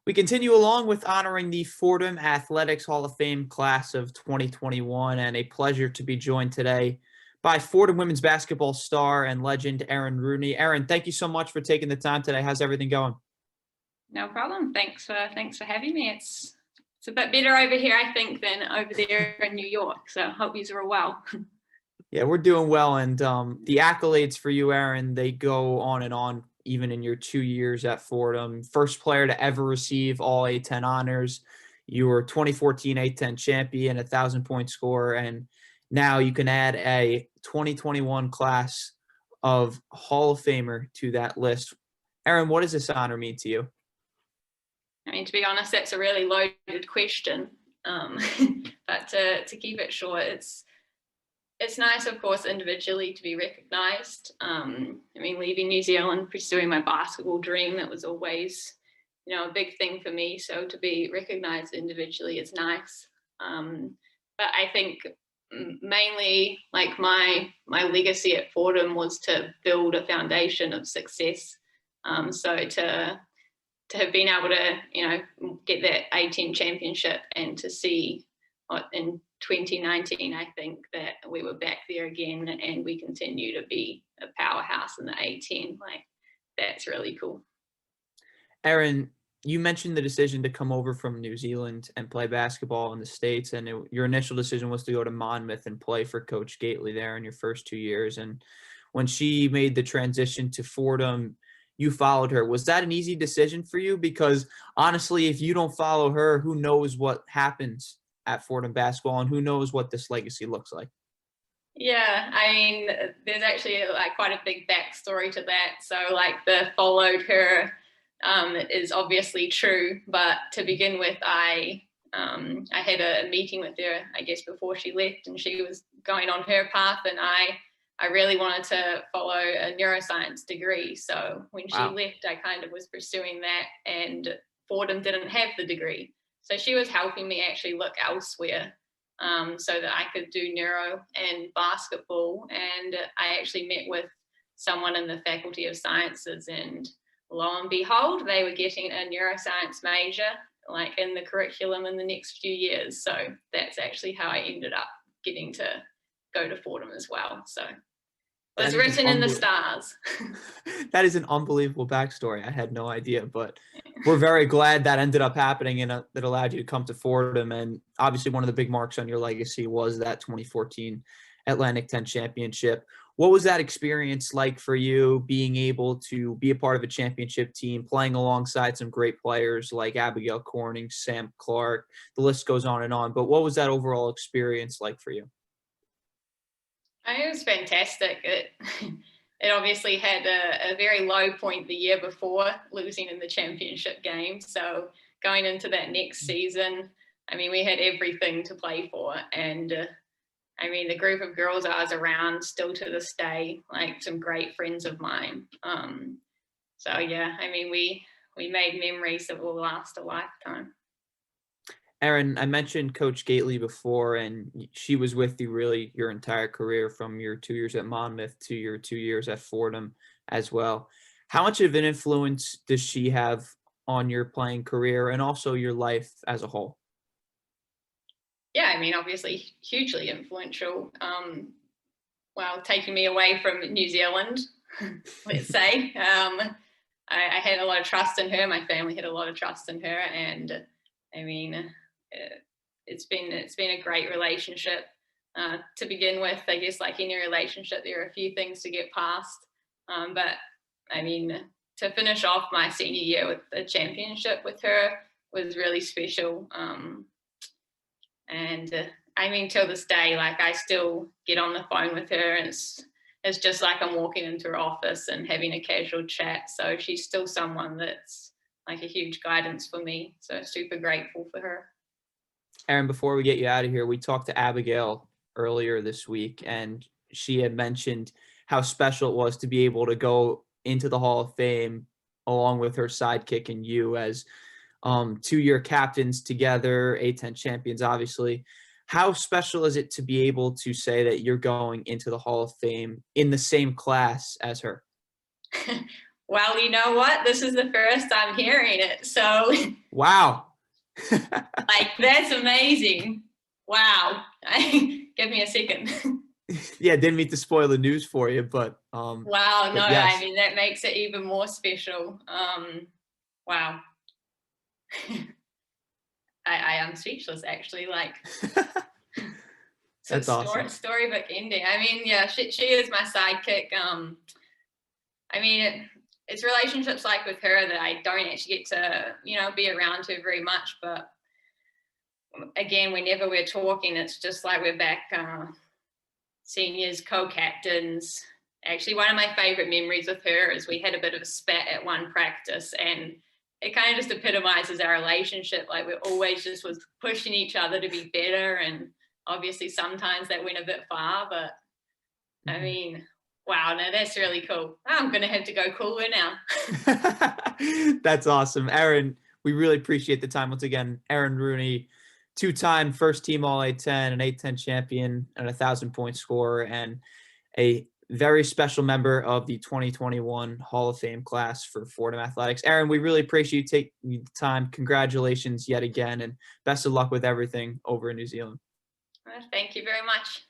We continue along with honoring the Fordham Athletics Hall of Fame class of 2021, and a pleasure to be joined today by Fordham women's basketball star and legend Erin Rooney. Erin, thank you so much for taking the time today. How's everything going? No problem. Thanks for having me. It's a bit better over here, I think, than over there in New York. So I hope you are well. Yeah, we're doing well, and the accolades for you, Erin, they go on and on, even in your 2 years at Fordham. First player to ever receive all A10 honors. You were 2014 A10 champion, 1,000-point scorer, and now you can add a 2021 class of Hall of Famer to that list. Erin, what does this honor mean to you? I mean, to be honest, that's a really loaded question. But to keep it short, it's nice, of course, individually to be recognised. I mean, leaving New Zealand, pursuing my basketball dream, that was always, a big thing for me. So to be recognised individually is nice. But I think mainly, like my legacy at Fordham was to build a foundation of success. So to have been able to, get that A10 championship and to see what in 2019, I think that we were back there again and we continue to be a powerhouse in the A10. Like, that's really cool. Erin, you mentioned the decision to come over from New Zealand and play basketball in the States, and your initial decision was to go to Monmouth and play for Coach Gately there in your first 2 years. And when she made the transition to Fordham, you followed her. Was that an easy decision for you? Because honestly, if you don't follow her, who knows what happens at Fordham basketball and who knows what this legacy looks like? Yeah, I mean, there's actually like quite a big backstory to that. So like the followed her is obviously true, but to begin with, I had a meeting with her, I guess, before she left, and she was going on her path, and I really wanted to follow a neuroscience degree. So when she left, I kind of was pursuing that, and Fordham didn't have the degree. So she was helping me actually look elsewhere so that I could do neuro and basketball. And I actually met with someone in the Faculty of Sciences, and lo and behold, they were getting a neuroscience major like in the curriculum in the next few years. So that's actually how I ended up getting to go to Fordham as well. So it was written in the stars. That is an unbelievable backstory. I had no idea, but we're very glad that ended up happening and that allowed you to come to Fordham. And obviously one of the big marks on your legacy was that 2014 Atlantic 10 championship. What was that experience like for you, being able to be a part of a championship team, playing alongside some great players like Abigail Corning, Sam Clark, the list goes on and on. But what was that overall experience like for you? It was fantastic. It obviously had a very low point the year before, losing in the championship game. So going into that next season, I mean, we had everything to play for. And I mean, the group of girls I was around still to this day, like some great friends of mine. So yeah, I mean, we made memories that will last a lifetime. Erin, I mentioned Coach Gately before, and she was with you really your entire career, from your 2 years at Monmouth to your 2 years at Fordham as well. How much of an influence does she have on your playing career and also your life as a whole? Yeah, I mean, obviously hugely influential. Well, taking me away from New Zealand, let's say. I had a lot of trust in her. My family had a lot of trust in her, and I mean, it's been a great relationship to begin with. I guess like any relationship, there are a few things to get past, but I mean, to finish off my senior year with the championship with her was really special. And I mean, till this day, like I still get on the phone with her, and it's just like I'm walking into her office and having a casual chat. So she's still someone that's like a huge guidance for me. So super grateful for her. Erin, before we get you out of here, we talked to Abigail earlier this week, and she had mentioned how special it was to be able to go into the Hall of Fame along with her sidekick and you as 2-year captains together, A10 champions, obviously. How special is it to be able to say that you're going into the Hall of Fame in the same class as her? Well, you know what? This is the first I'm hearing it. So, Wow. like, that's amazing. Wow. Give me a second. Yeah, didn't mean to spoil the news for you, but Wow. No, yes. I mean, that makes it even more special. Wow. I am speechless, actually. Like, so That's awesome. storybook ending. I mean, yeah, she is my sidekick. I mean, it's relationships like with her that I don't actually get to, be around to very much. But again, whenever we're talking, it's just like we're back seniors, co-captains. Actually, one of my favorite memories with her is we had a bit of a spat at one practice, and it kind of just epitomizes our relationship. Like, we always just was pushing each other to be better, and obviously sometimes that went a bit far, but I mean, wow, no, that's really cool. I'm gonna have to go cooler now. That's awesome. Erin, we really appreciate the time. Once again, Erin Rooney, two-time first team All A-10, an A-10 champion, and 1,000-point scorer, and a very special member of the 2021 Hall of Fame class for Fordham Athletics. Erin, we really appreciate you taking the time. Congratulations yet again, and best of luck with everything over in New Zealand. Thank you very much.